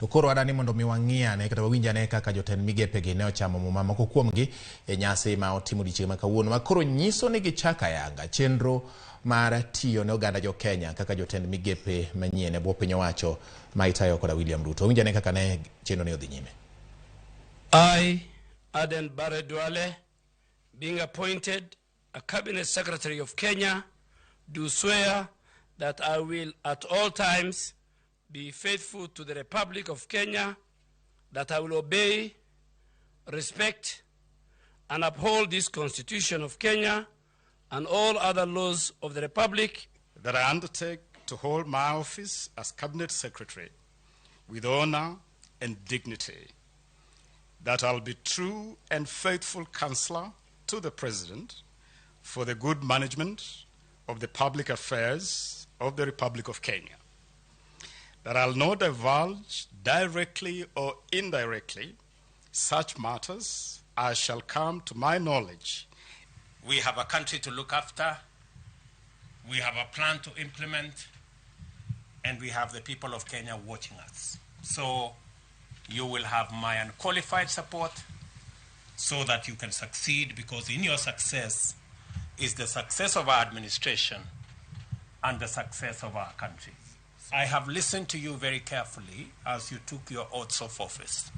To koro adani mondo mi wang'iane kata wawinjane kaka Jotend Migepe gi ne ochamo muma moko kuomgi e nyasi ma otimo odiechieng' ma kawuono ma koro nyiso ni gichako ayanga chenro mar tiyo ne oganda jo Kenya kaka Jotend Migepe manyien e bwo piny owacho ma itayo koda William Ruto. Winjane kaka ne chenro ne odhi nyime. I, Aden Bare Duale, being appointed a Cabinet Secretary of Kenya, do swear that I will at all times be faithful to the Republic of Kenya, that I will obey, respect, and uphold this Constitution of Kenya and all other laws of the Republic. That I undertake to hold my office as Cabinet Secretary with honor and dignity. That I'll be true and faithful counselor to the President for the good management of the public affairs of the Republic of Kenya. That I'll not divulge directly or indirectly such matters as shall come to my knowledge. We have a country to look after, we have a plan to implement, and we have the people of Kenya watching us. So you will have my unqualified support so that you can succeed, because in your success is the success of our administration and the success of our country. I have listened to you very carefully as you took your oaths of office.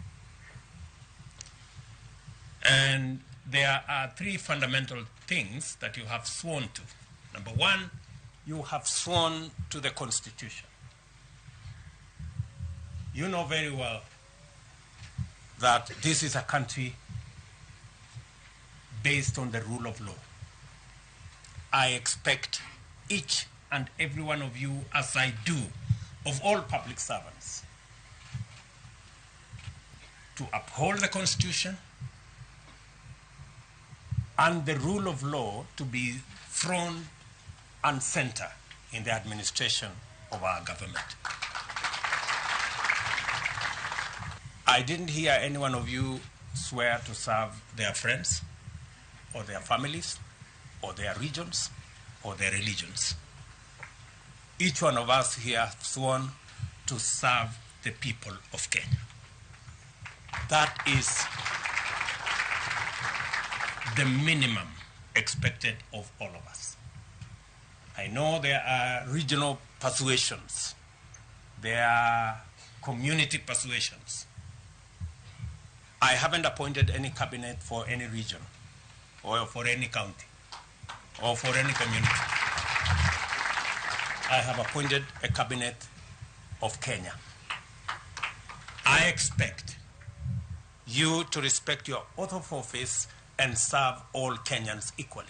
And there are three fundamental things that you have sworn to. Number one, you have sworn to the Constitution. You know very well that this is a country based on the rule of law. I expect each and every one of you, as I do of all public servants, to uphold the Constitution and the rule of law to be front and center in the administration of our government. I didn't hear any one of you swear to serve their friends or their families or their regions or their religions. Each one of us here has sworn to serve the people of Kenya. That is the minimum expected of all of us. I know there are regional persuasions, there are community persuasions. I haven't appointed any cabinet for any region or for any county or for any community. I have appointed a cabinet of Kenya. I expect you to respect your oath of office and serve all Kenyans equally.